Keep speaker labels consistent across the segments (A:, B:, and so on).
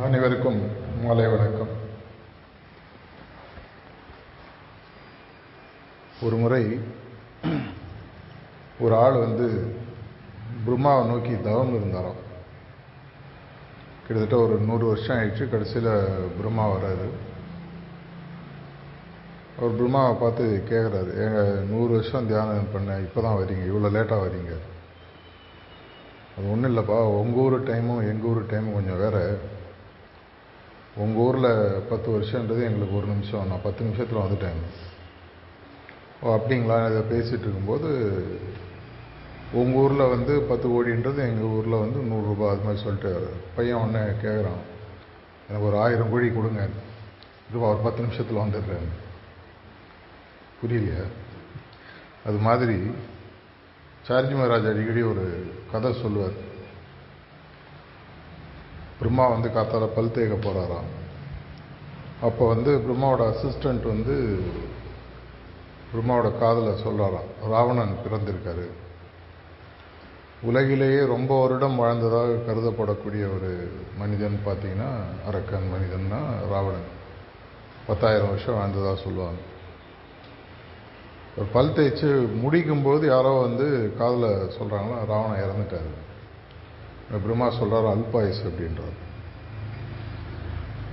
A: அனைவருக்கும் மாலை வணக்கம். ஒரு முறை ஒரு ஆள் பிரம்மாவை நோக்கி தவம் இருந்தாராம். கிட்டத்தட்ட ஒரு 100 வருஷம் ஆயிடுச்சு. கடைசியில் பிரம்மா வர்றாரு. அவர் பிரம்மாவை பார்த்து கேட்குறாரு, ஏங்க 100 வருஷம் தியானம் பண்ண இப்போ தான் வரீங்க, இவ்வளோ லேட்டாக வரீங்க? அது ஒன்றும் இல்லைப்பா, உங்கள் ஊர் டைமும் எங்கள் ஊர் டைமும் கொஞ்சம் வேறு. உங்கள் ஊரில் 10 வருஷன்றது எங்களுக்கு 1 நிமிஷம், நான் 10 நிமிஷத்தில் வந்துட்டேன். ஓ அப்படிங்களா? இதை பேசிகிட்டு இருக்கும்போது உங்கள் ஊரில் 10 கோடின்றது எங்கள் ஊரில் 100 ரூபா, அது மாதிரி சொல்லிட்டு பையன் ஒன்று கேட்குறான், எனக்கு ஒரு 1000 கோடி கொடுங்க. இதுவா ஒரு 10 நிமிஷத்தில் வந்துடுறேன். புரியலையா? அது மாதிரி சார்ஜி மகாராஜ் அடிக்கடி ஒரு கதை சொல்லுவார். பிரம்மா காத்தால பல் தேய்க்க போகிறாராம். அப்போ பிரம்மாவோட அசிஸ்டண்ட் பிரம்மாவோட காதில் சொல்கிறாராம், ராவணன் பிறந்திருக்காரு. உலகிலேயே ரொம்ப வருடம் வாழ்ந்ததாக கருதப்படக்கூடிய ஒரு மனிதன் பார்த்தீங்கன்னா, அரக்கன் மனிதன்னா ராவணன். 10,000 வருஷம் வாழ்ந்ததாக சொல்லுவாங்க. ஒரு பல் தேய்ச்சி முடிக்கும்போது யாரோ காதில் சொல்கிறாங்களா, ராவணன் இறந்துட்டாரு. பிரம்மா சொல்கிறார், அல்பாயுஸ் அப்படின்றார்.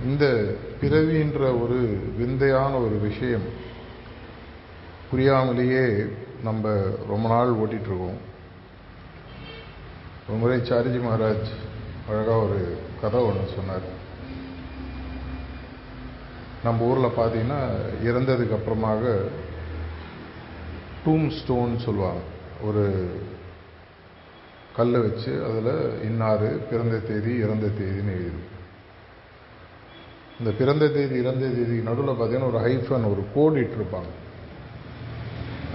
A: இந்த பிறவின்ற ஒரு விந்தையான ஒரு விஷயம் புரியாமலேயே நம்ம ரொம்ப நாள் ஓட்டிகிட்ருக்கோம். ஒரு முறை சார்ஜி மகாராஜ் அழகாக ஒரு கதை ஒன்று சொன்னார். நம்ம ஊரில் பார்த்தீங்கன்னா இறந்ததுக்கு அப்புறமாக டூம் ஸ்டோன் சொல்லுவாங்க. ஒரு கல்லை வச்சு அதில் இன்னார் பிறந்த தேதி இறந்த தேதின்னு எழுதிடும். இந்த பிறந்த தேதி இறந்த தேதி நடுவில் பார்த்தீங்கன்னா ஒரு ஹைஃபன், ஒரு கோடு இட்டிருப்பாங்க.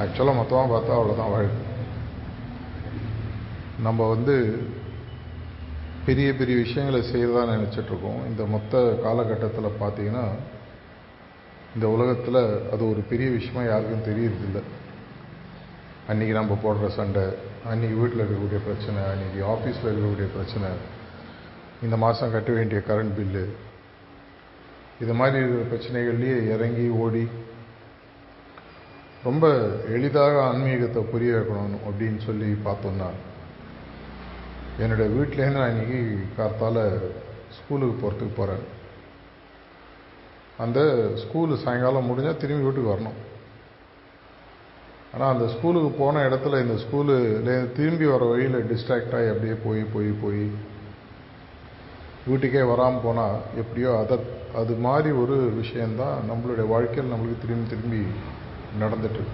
A: ஆக்சுவலாக மொத்தமாக பார்த்தா அவ்வளோதான் வாழ்க்கை. நம்ம பெரிய பெரிய விஷயங்களை செய்கிறதா நினச்சிட்ருக்கோம். இந்த மொத்த காலகட்டத்தில் பார்த்தீங்கன்னா இந்த உலகத்தில் அது ஒரு பெரிய விஷயமா யாருக்கும் தெரியறதில்லை. அன்றைக்கி நம்ம போடுற சண்டை, அன்றைக்கி வீட்டில் இருக்கக்கூடிய பிரச்சனை, அன்றைக்கி ஆஃபீஸில் இருக்கக்கூடிய பிரச்சனை, இந்த மாதம் கட்ட வேண்டிய கரண்ட் பில்லு, இது மாதிரி இருக்கிற பிரச்சனைகள்லேயே இறங்கி ஓடி ரொம்ப எளிதாக ஆன்மீகத்தை புரிய வைக்கணும் அப்படின்னு சொல்லி பார்த்தோன்னா, என்னுடைய வீட்டிலேருந்து நான் இன்றைக்கி காத்தால் ஸ்கூலுக்கு போகிறதுக்கு போகிறேன். அந்த ஸ்கூலு சாயங்காலம் முடிஞ்சால் திரும்பி வீட்டுக்கு வரணும். ஆனால் அந்த ஸ்கூலுக்கு போன இடத்துல இந்த ஸ்கூலுலேருந்து திரும்பி வர வழியில் டிஸ்ட்ராக்ட் ஆகி அப்படியே போய் வீட்டுக்கே வராமல் போனால் எப்படியோ அது மாதிரி ஒரு விஷயந்தான் நம்மளுடைய வாழ்க்கையில் நம்மளுக்கு திரும்பி நடந்துட்டு.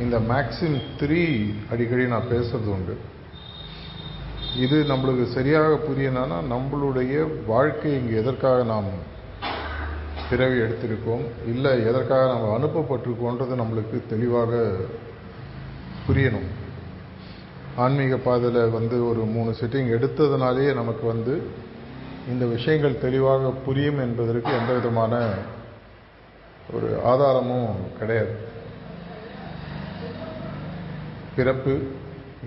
A: இந்த மேக்ஸிம் 3 அடிக்கடி நான் பேசுறது உண்டு. இது நம்மளுக்கு சரியாக புரியணும்னா நம்மளுடைய வாழ்க்கை இங்கே எதற்காக நாம் பிறவி எடுத்திருக்கோம், இல்லை எதற்காக நம்ம அனுப்பப்பட்டிருக்கோன்றது நம்மளுக்கு தெளிவாக புரியணும். ஆன்மீக பாதையில் ஒரு 3 செட்டிங் எடுத்ததுனாலேயே நமக்கு இந்த விஷயங்கள் தெளிவாக புரியும் என்பதற்கு எந்த விதமான ஒரு ஆதாரமும் கிடையாது. பிறப்பு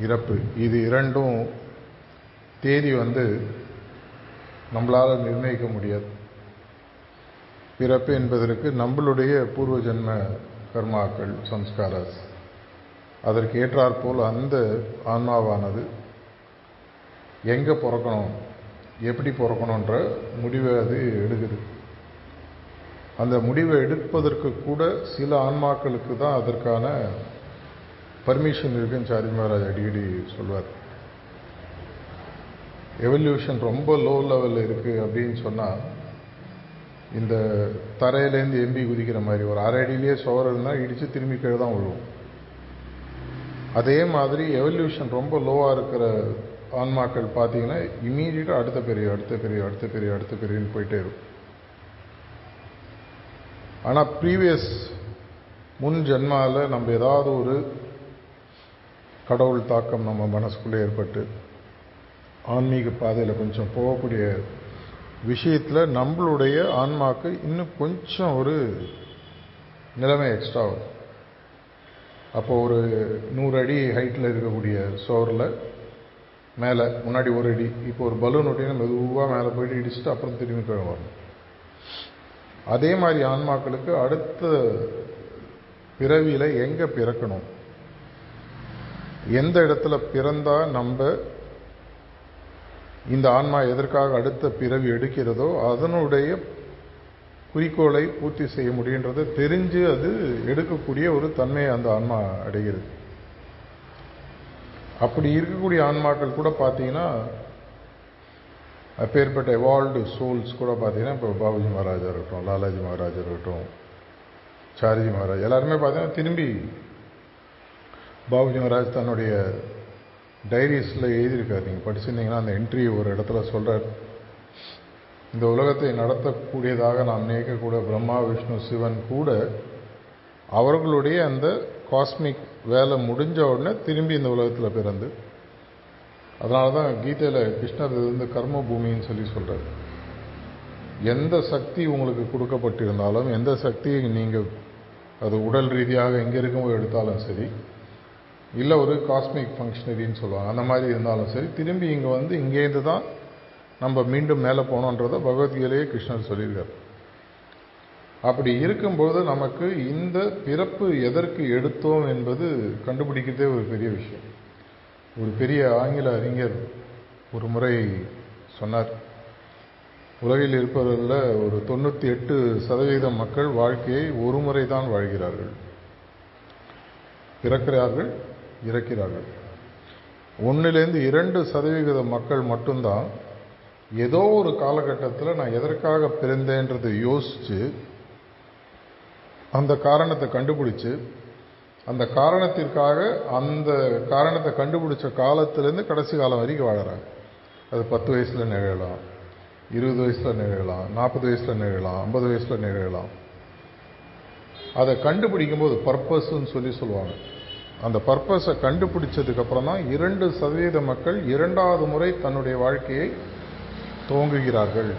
A: இறப்பு இது இரண்டும் தேதி நம்மளால் நிர்ணயிக்க முடியாது. பிறப்பு என்பதற்கு நம்மளுடைய பூர்வ ஜென்ம கர்மாக்கள், சம்ஸ்காராஸ், அதற்கு ஏற்றாற்போல் அந்த ஆன்மாவானது எங்கே பிறக்கணும், எப்படி பிறக்கணுன்ற முடிவை அது எடுக்குது. அந்த முடிவை எடுப்பதற்கு கூட சில ஆன்மாக்களுக்கு தான் அதற்கான பர்மிஷன் இருக்குன்னு சார்ஜி மகாராஜ் அடிக்கடி சொல்வார். எவல்யூஷன் ரொம்ப லோ லெவலில் இருக்குது அப்படின்னு சொன்னால், இந்த தரையிலேருந்து எம்பி குதிக்கிற மாதிரி ஒரு 1/2 அடியிலேயே சுவர் இருந்தால் இடித்து திரும்பி கீழே தான் விழுவும். அதே மாதிரி எவல்யூஷன் ரொம்ப லோவாக இருக்கிற ஆன்மாக்கள் பார்த்தீங்கன்னா இம்மீடியட்டாக அடுத்த பெரியன்னு போயிட்டே இருக்கும். ஆனால் ப்ரீவியஸ் முன் ஜென்மாவில் நம்ம ஏதாவது ஒரு கடவுள் தாக்கம் நம்ம மனசுக்குள்ளே ஏற்பட்டு ஆன்மீக பாதையில் கொஞ்சம் போகக்கூடிய விஷயத்தில் நம்மளுடைய ஆன்மாக்கு இன்னும் கொஞ்சம் ஒரு நிலைமை எக்ஸ்ட்ரா வரும். அப்போ ஒரு 100 அடி ஹைட்டில் இருக்கக்கூடிய சோரில் மேலே முன்னாடி ஒரு அடி, இப்போ ஒரு பலூன் ஒட்டினா மெதுவாக மேலே போயிட்டு இடிச்சுட்டு அப்புறம் திரும்பி கீழே வரணும். அதே மாதிரி ஆன்மாக்களுக்கு அடுத்த பிறவியில் எங்கே பிறக்கணும், எந்த இடத்துல பிறந்தா நம்ம இந்த ஆன்மா எதற்காக அடுத்த பிறவி எடுக்கிறதோ அதனுடைய குறிக்கோளை பூர்த்தி செய்ய முடியுன்றதை தெரிஞ்சு அது எடுக்கக்கூடிய ஒரு தன்மையை அந்த ஆன்மா அடைகிறது. அப்படி இருக்கக்கூடிய ஆன்மாக்கள் கூட பார்த்தீங்கன்னா, அப்பேற்பட்ட எவால்வ்டு சோல்ஸ் கூட பார்த்தீங்கன்னா, இப்போ பாபுஜி மகாராஜா இருக்கட்டும், லாலாஜி மகாராஜா இருக்கட்டும், சாரிஜி மகாராஜ் எல்லாருமே பார்த்தீங்கன்னா திரும்பி பாபுஜி மகாராஜ் தன்னுடைய டைரிஸில் எழுதியிருக்காரு. நீங்கள் படிச்சிருந்தீங்கன்னா அந்த என்ட்ரி ஒரு இடத்துல சொல்கிறார், இந்த உலகத்தை நடத்தக்கூடியதாக நாம் நினைக்கக்கூடிய பிரம்மா விஷ்ணு சிவன் கூட அவர்களுடைய அந்த காஸ்மிக் வேலை முடிஞ்ச உடனே திரும்பி இந்த உலகத்தில் பிறந்து, அதனால தான் கீதையில் கிருஷ்ணர் வந்து கர்ம பூமின்னு சொல்லி சொல்கிறார். எந்த சக்தி உங்களுக்கு கொடுக்கப்பட்டிருந்தாலும், எந்த சக்தியை நீங்கள் அது உடல் ரீதியாக எங்கே இருக்கும்போது எடுத்தாலும் சரி, இல்லை ஒரு காஸ்மிக் ஃபங்க்ஷனரின்னு சொல்லுவாங்க, அந்த மாதிரி இருந்தாலும் சரி, திரும்பி இங்கே வந்து இங்கேருந்து தான் நம்ம மீண்டும் மேலே போனோன்றதை பகவத்கீதையிலேயே கிருஷ்ணர் சொல்லியிருக்கார். அப்படி இருக்கும்போது நமக்கு இந்த பிறப்பு எதற்கு எடுத்தோம் என்பது கண்டுபிடிக்கிறதே ஒரு பெரிய விஷயம். ஒரு பெரிய ஆங்கில அறிஞர் ஒரு முறை சொன்னார், உலகில் இருப்பவர்களில் ஒரு 98% மக்கள் வாழ்க்கையை ஒரு முறை தான் வாழ்கிறார்கள். பிறக்கிறார்கள், இறக்கிறார்கள். 1-2% மக்கள் மட்டும்தான் ஏதோ ஒரு காலகட்டத்தில் நான் எதற்காக பிறந்தேன்றதை யோசித்து அந்த காரணத்தை கண்டுபிடிச்சு, அந்த காரணத்திற்காக அந்த காரணத்தை கண்டுபிடிச்ச காலத்திலேருந்து கடைசி காலம் வரைக்கும் வாழறாங்க. அது 10 வயசில் நிகழலாம், 20 வயசில் நிகழலாம், 40 வயசில் நிகழலாம், 50 வயசில் நிகழலாம். அதை கண்டுபிடிக்கும் போது பர்பஸ்ன்னு சொல்லுவாங்க. அந்த பர்பஸை கண்டுபிடிச்சதுக்கப்புறம் தான் 2% மக்கள் 2வது முறை தன்னுடைய வாழ்க்கையை துவங்குகிறார்கள்.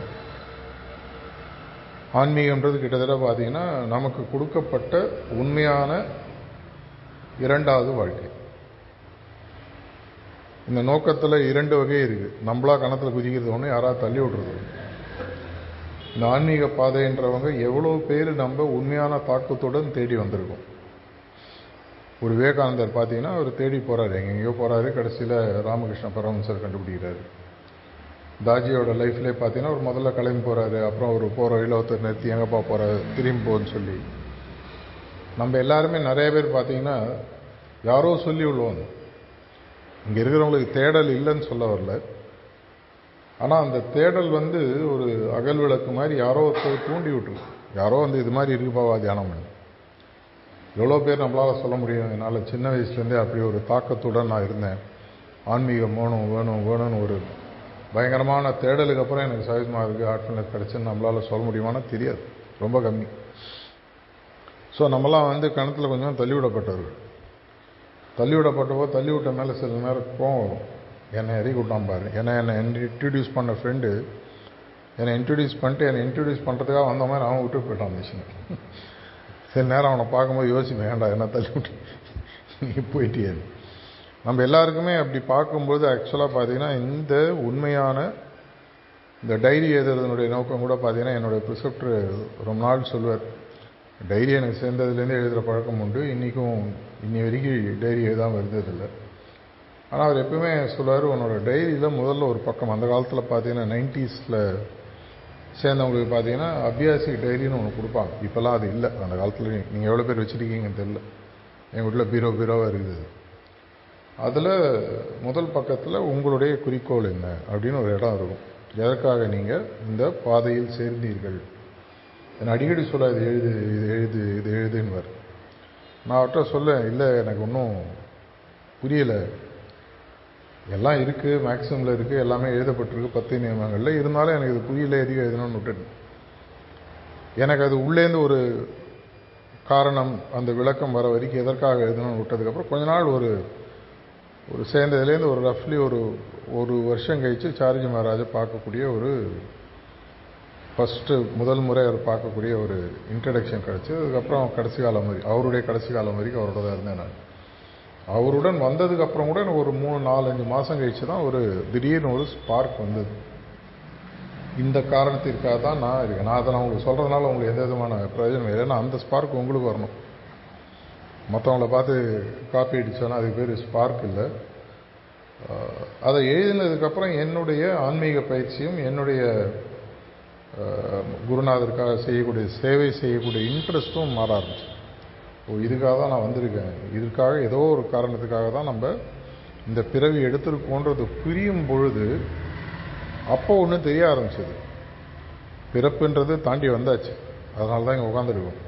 A: ஆன்மீகம்ன்றது கிட்டத்தட்ட பார்த்தீங்கன்னா நமக்கு கொடுக்கப்பட்ட உண்மையான 2வது வாழ்க்கை. இந்த நோக்கத்தில் 2 வகை இருக்குது. நம்மளா கணத்தில் குதிக்கிறது ஒன்று, யாராவது தள்ளி விடுறது. இந்த ஆன்மீக பாதைன்றவங்க எவ்வளோ பேர் நம்ம உண்மையான தாக்கத்துடன் தேடி வந்திருக்கோம். ஒரு விவேகானந்தர் பார்த்தீங்கன்னா அவர் தேடி போகிறாரு, எங்கெங்கேயோ போகிறாரு, கடைசியில் ராமகிருஷ்ண பரமஹம்சர் கண்டுபிடிக்கிறாரு. தாஜியோட லைஃப்லேயே பார்த்தீங்கன்னா ஒரு முதல்ல கிளம்பி போகிறாரு, அப்புறம் ஒரு போகிற வழியில் ஒருத்தர் நிறுத்தி எங்கேப்பா போகிறாரு, திரும்பி போன்னு சொல்லி. நம்ம எல்லாருமே நிறைய பேர் பார்த்தீங்கன்னா யாரோ சொல்லி விடுவாங்க. இங்கே இருக்கிறவங்களுக்கு தேடல் இல்லைன்னு சொல்ல வரல, ஆனால் அந்த தேடல் வந்து ஒரு அகல் விளக்கு மாதிரி யாரோ ஒருத்தர் தூண்டி விட்டுருக்கு. யாரோ வந்து இது மாதிரி இருக்குப்பாவா தியானம் பண்ணி. எவ்வளோ பேர் நம்மளால் சொல்ல முடியும், என்னால் சின்ன வயசுலேருந்தே அப்படி ஒரு தாக்கத்துடன் நான் இருந்தேன், ஆன்மீகம் வேணும் வேணும் வேணும்னு ஒரு பயங்கரமான தேடலுக்கு அப்புறம் எனக்கு சகஜமாக இருக்குது, ஹார்ட்ஃபுல்னஸ் கிடச்சுன்னு நம்மளால் சொல்ல முடியுமானா தெரியாது, ரொம்ப கம்மி. ஸோ நம்மளாம் வந்து கணத்தில் கொஞ்சம் தள்ளிவிடப்பட்டவர்கள். தள்ளிவிடப்பட்டப்போ தள்ளிவிட்ட மேலே சில நேரம் கோவம் வரும். என்னை இறக்கி விட்டான் பாரு, என்னை இன்ட்ரடியூஸ் பண்ண ஃப்ரெண்டு என்னை இன்ட்ரடியூஸ் பண்ணிட்டு என்னை இன்ட்ரடியூஸ் பண்ணுறதுக்காக வந்த மாதிரி அவன் விட்டு போயிட்டான் மிஷினை. சில நேரம் அவனை பார்க்கும்போது யோசிப்பேன், ஏன்டா என்ன தள்ளி விட்டு நீ போயிட்டியே. நம்ம எல்லாருக்குமே அப்படி பார்க்கும்போது ஆக்சுவலாக பார்த்தீங்கன்னா இந்த உண்மையான இந்த டைரி எழுதுறதுனுடைய நோக்கம் கூட பார்த்தீங்கன்னா, என்னுடைய ப்ரிசெப்டர் ரொம்ப நாள் சொல்லுவார், டைரி எனக்கு சேர்ந்ததுலேருந்து எழுதுகிற பழக்கம் உண்டு, இன்னி வரைக்கும் டைரி எழுதாமல் இருந்ததில்லை. ஆனால் அவர் எப்பவுமே சொல்லுவார், உன்னோட டைரியில் முதல்ல ஒரு பக்கம், அந்த காலத்தில் பார்த்தீங்கன்னா 90s சேர்ந்தவங்களுக்கு பார்த்தீங்கன்னா அபியாசி டைரின்னு ஒன்று கொடுப்பாங்க. இப்போல்லாம் அது இல்லை. அந்த காலத்தில் நீங்கள் எவ்வளோ பேர் வச்சுருக்கீங்கன்னு தெரியல, எங்கள் வீட்டில் பீரோவாக இருக்குது. அதில் முதல் பக்கத்தில் உங்களுடைய குறிக்கோள் என்ன அப்படின்னு ஒரு இடம் இருக்கும். எதற்காக நீங்கள் இந்த பாதையில் சேர்ந்தீர்கள். என்னை அடிக்கடி சொல்ல, இது எழுது இது எழுது இது எழுதுன்னு. நான் அவர்கிட்ட சொல்ல, இல்லை எனக்கு ஒன்றும் புரியலை, எல்லாம் இருக்குது, மேக்ஸிமில் இருக்குது, எல்லாமே எழுதப்பட்டிருக்கு 10 நியமங்களில், இருந்தாலும் எனக்கு இது புரியல, எதுவும் எழுதணும்னு விட்டுட்டேன். எனக்கு அது உள்ளேருந்து ஒரு காரணம், அந்த விளக்கம் வர வரைக்கும் எதற்காக எழுதணும்னு விட்டதுக்கப்புறம் கொஞ்ச நாள் ஒரு சேர்ந்ததுலேருந்து ஒரு ரஃப்லி ஒரு வருஷம் கழித்து சார்ஜி மகாராஜை பார்க்கக்கூடிய ஒரு முதல் முறை அவர் பார்க்கக்கூடிய ஒரு இன்ட்ரடக்ஷன் கிடச்சி. அதுக்கப்புறம் கடைசி காலம் வரைக்கும் அவருடைய கடைசி காலம் வரைக்கும் அவரோட தான் இருந்தேன் நான். அவருடன் வந்ததுக்கு அப்புறம் கூட ஒரு 3-4-5 மாதம் கழிச்சு தான் ஒரு திடீர்னு ஒரு ஸ்பார்க் வந்தது. இந்த காரணத்திற்காக தான் நான் இருக்கேன். நான் அதை உங்களுக்கு சொல்கிறதுனால உங்களுக்கு எந்த விதமான பிரயோஜனம் இல்லை. ஏன்னா அந்த ஸ்பார்க் உங்களுக்கு வரணும். மற்றவங்கள பார்த்து காப்பி அடித்தோன்னா அதுக்கு பேர் ஸ்பார்க் இல்லை. அதை எழுதினதுக்கப்புறம் என்னுடைய ஆன்மீக பயிற்சியும் என்னுடைய குருநாதருக்காக செய்யக்கூடிய சேவை செய்யக்கூடிய இன்ட்ரெஸ்ட்டும் மாற ஆரம்பிச்சு. இதுக்காக தான் நான் வந்திருக்கேன், இதுக்காக ஏதோ ஒரு காரணத்துக்காக தான் நம்ம இந்த பிறவி எடுத்துருக்கோன்றது புரியும் பொழுது அப்போ ஒன்று தெரிய ஆரம்பிச்சது. பிறப்புன்றது தாண்டி வந்தாச்சு, அதனால தான் இங்கே உட்காந்துருக்கோம்.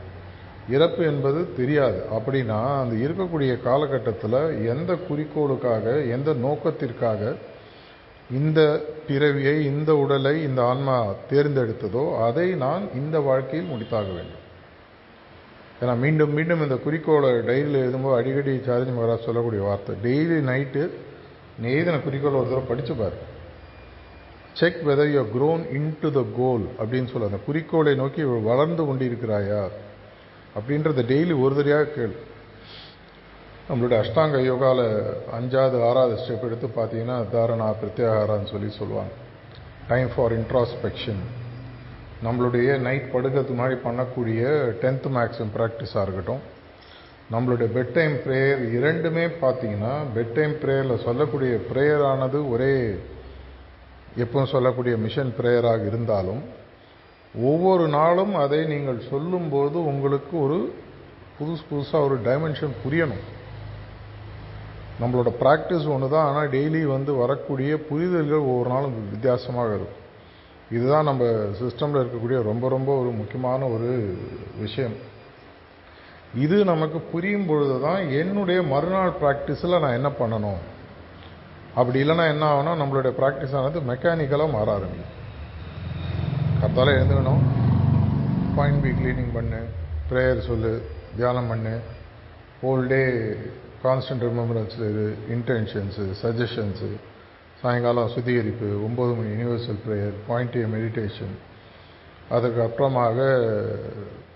A: இறப்பு என்பது தெரியாது. அப்படின்னா அந்த இருக்கக்கூடிய காலகட்டத்தில் எந்த குறிக்கோளுக்காக எந்த நோக்கத்திற்காக இந்த பிறவியை இந்த உடலை இந்த ஆன்மா தேர்ந்தெடுத்ததோ அதை நான் இந்த வாழ்க்கையில் முடித்தாக வேண்டும். ஏன்னா மீண்டும் மீண்டும் இந்த குறிக்கோளை டைரியில் எழுதும்போது அடிக்கடி சார்ஜி மகாராஜ் சொல்லக்கூடிய வார்த்தை, டெய்லி நைட்டு நீ எழுதின குறிக்கோளை ஒரு தடவை படித்து பாரு, check whether you grown into the goal அப்படின்னு சொல்ல, அந்த குறிக்கோளை நோக்கி வளர்ந்து கொண்டு இருக்கிறாயா அப்படின்றத டெய்லி ஒரு தடையாக கேளு. நம்மளுடைய அஷ்டாங்க யோகாவில் 5வது 6வது ஸ்டெப் எடுத்து பார்த்தீங்கன்னா தாரணா பிரத்யாகாரான்னு சொல்லுவாங்க. Time for introspection. நம்மளுடைய நைட் படுக்கிறதுக்கு முன்னாடி பண்ணக்கூடிய 10th மேக்ஸிமம் ப்ராக்டிஸாக இருக்கட்டும், நம்மளுடைய பெட் டைம் ப்ரேயர், இரண்டுமே பார்த்தீங்கன்னா பெட் டைம் ப்ரேயரில் சொல்லக்கூடிய ப்ரேயரானது ஒரே எப்பவும் சொல்லக்கூடிய மிஷன் ப்ரேயராக இருந்தாலும் ஒவ்வொரு நாளும் அதை நீங்கள் சொல்லும்போது உங்களுக்கு ஒரு புதுசாக ஒரு டைமென்ஷன் புரியணும். நம்மளோட ப்ராக்டிஸ் ஒன்று தான், ஆனால் டெய்லி வரக்கூடிய புரிதல்கள் ஒவ்வொரு நாளும் வித்தியாசமாக இருக்கும். இதுதான் நம்ம சிஸ்டமில் இருக்கக்கூடிய ரொம்ப ரொம்ப ஒரு முக்கியமான ஒரு விஷயம். இது நமக்கு புரியும் பொழுது தான் என்னுடைய மறுநாள் ப்ராக்டிஸில் நான் என்ன பண்ணணும். அப்படி இல்லைன்னா என்ன ஆகும்னா நம்மளுடைய ப்ராக்டிஸ் ஆனது மெக்கானிக்கலாக மாற ஆரம்பிக்கும். கத்தால எழுந்துக்கணும், பாயிண்ட் பி கிளீனிங் பண்ணு, ப்ரேயர் சொல்லு, தியானம் பண்ணு, ஹோல் டே கான்ஸ்டன்ட் ரிமெம்பரன்ஸில் இது, இன்டென்ஷன்ஸு, சஜஷன்ஸு, சாயங்காலம் சுத்திகரிப்பு, 9 மணி universal prayer, point A meditation, அதுக்கப்புறமாக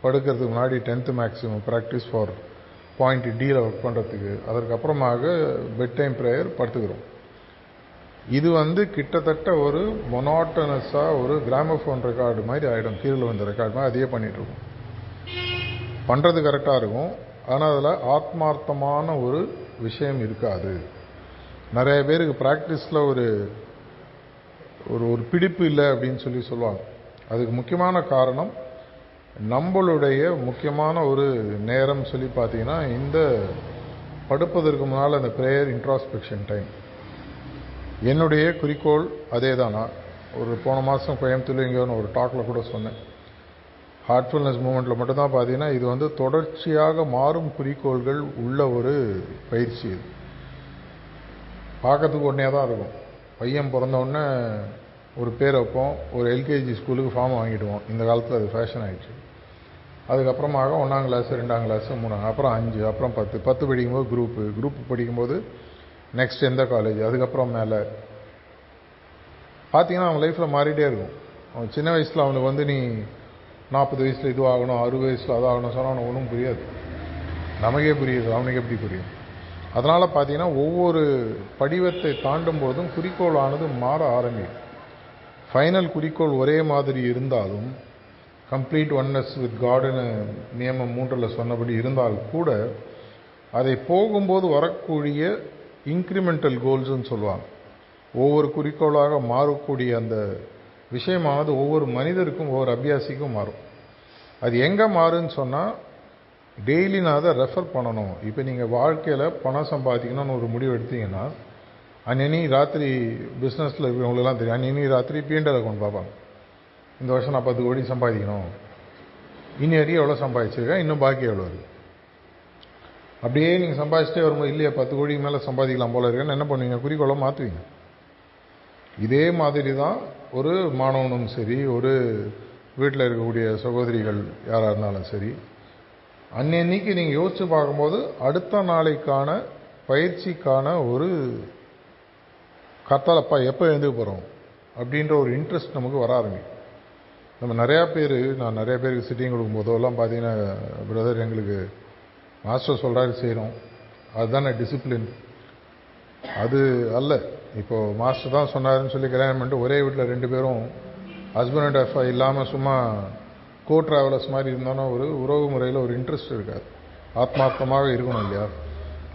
A: படுக்கிறதுக்கு முன்னாடி 10th maximum practice for point டியில் ஒர்க் பண்ணுறதுக்கு, அதற்கப்புறமாக பெட் டைம் ப்ரேயர் படுத்துக்கிறோம். இது கிட்டத்தட்ட ஒரு மொனாட்டனஸாக ஒரு கிராமஃபோன் ரெக்கார்டு மாதிரி ஆகிடும். கீழே வந்த ரெக்கார்டு மாதிரி அதையே பண்ணிகிட்ருக்கோம். பண்ணுறது கரெக்டாக இருக்கும், ஆனால் அதில் ஆத்மார்த்தமான ஒரு விஷயம் இருக்காது. நிறைய பேருக்கு ப்ராக்டிஸில் ஒரு ஒரு பிடிப்பு இல்லை அப்படின்னு சொல்லுவாங்க. அதுக்கு முக்கியமான காரணம் நம்மளுடைய முக்கியமான ஒரு நேரம் பார்த்தீங்கன்னா இந்த படுப்பதற்கு முன்னால் அந்த ப்ரேயர் இன்ட்ராஸ்பெக்ஷன் டைம். என்னுடைய குறிக்கோள் அதே தான். நான் ஒரு போன மாதம் கோயம்புத்தூர்ல இங்கே ஒரு டாக்கில் கூட சொன்னேன், ஹார்ட்ஃபுல்னஸ் மூமெண்ட்டில் மட்டும்தான் பார்த்தீங்கன்னா இது தொடர்ச்சியாக மாறும் குறிக்கோள்கள் உள்ள ஒரு பயிற்சி. இது பார்க்கறதுக்கு உடனே தான் இருக்கும். பையன் பிறந்தவுடனே ஒரு பேர் வைப்போம், ஒரு எல்கேஜி ஸ்கூலுக்கு ஃபார்ம் வாங்கிடுவோம். இந்த காலத்தில் அது ஃபேஷன் ஆகிடுச்சு. அதுக்கப்புறமாக 1ஆம் கிளாஸ் 2ஆம் கிளாஸ் 3ஆம், அப்புறம் 5, அப்புறம் 10 படிக்கும்போது குரூப் படிக்கும்போது நெக்ஸ்ட் எந்த காலேஜ், அதுக்கப்புறம் மேலே பார்த்தீங்கன்னா அவன் லைஃப்பில் மாறிட்டே இருக்கும். அவன் சின்ன வயசில் அவனுக்கு நீ 40 வயசில் இது ஆகணும், 60 வயசில் அதாகணும் சொன்னால் அவனுக்கு ஒன்றும் புரியாது. நமக்கே புரியுது, அவனுக்கு எப்படி புரியும்? அதனால் பார்த்தீங்கன்னா ஒவ்வொரு படிவத்தை தாண்டும் போதும் குறிக்கோளானது மாற ஆரம்பிக்கும். ஃபைனல் குறிக்கோள் ஒரே மாதிரி இருந்தாலும், கம்ப்ளீட் ஒன்னஸ் வித் காடுன்னு நியமம் 3 சொன்னபடி இருந்தால் கூட அதை போகும்போது வரக்கூடிய இன்க்ரிமெண்டல் கோல்ஸ்ன்னு சொல்லுவாங்க. ஒவ்வொரு குறிக்கோளாக மாறக்கூடிய அந்த விஷயமானது ஒவ்வொரு மனிதருக்கும் ஒவ்வொரு அபியாசிக்கும் மாறும். அது எங்கே மாறுன்னு சொன்னால் டெய்லி நான் அதை ரெஃபர் பண்ணணும். இப்போ நீங்கள் வாழ்க்கையில் பணம் சம்பாதிக்கணும்னு ஒரு முடிவு எடுத்தீங்கன்னா அன்னி ராத்திரி பிஸ்னஸில் இருக்கிறவங்களுக்குலாம் தெரியும், அன்னி ராத்திரி P&L அக்கௌண்ட் பார்ப்பாங்க. இந்த வருஷம் நான் 10 கோடி சம்பாதிக்கணும், இனி வரைக்கும் எவ்வளோ சம்பாதிச்சிருக்கேன், இன்னும் பாக்கி எவ்வளோ இருக்குது. அப்படியே நீங்கள் சம்பாதிச்சிட்டே வரும்போது இல்லையா 10 கோடிக்கு மேலே சம்பாதிக்கலாம் போல இருக்குன்னு என்ன பண்ணுவீங்க, குறிக்கோளை மாற்றுவீங்க. இதே மாதிரி தான் ஒரு மாணவனும் சரி, ஒரு வீட்டில் இருக்கக்கூடிய சகோதரிகள் யாராக இருந்தாலும் சரி, அன்னைக்கு நீங்கள் யோசித்து பார்க்கும்போது அடுத்த நாளைக்கான பயிற்சிக்கான ஒரு கத்தாலப்பா எப்போ எழுந்துக்க போகிறோம் அப்படின்ற ஒரு இன்ட்ரெஸ்ட் நமக்கு வர ஆரம்பிக்கும். நம்ம நான் நிறையா பேருக்கு சிட்டிங் கொடுக்கும்போதெல்லாம் பார்த்தீங்கன்னா, பிரதர் எங்களுக்கு மாஸ்டர் சொல்கிறாரு செய்கிறோம், அதுதானே டிசிப்ளின். அது அல்ல. இப்போ மாஸ்டர் தான் சொன்னாருன்னு சொல்லி கல்யாணம் பண்ணிட்டு ஒரே வீட்டில் 2 பேரும் ஹஸ்பண்ட் அண்ட் ஒய்ஃப் இல்லாமல் சும்மா கோ ட்ராவலர்ஸ் மாதிரி இருந்தோன்னா ஒரு உறவு முறையில் ஒரு இன்ட்ரெஸ்ட் இருக்காது. ஆத்மார்த்தமாக இருக்கணும் இல்லையா?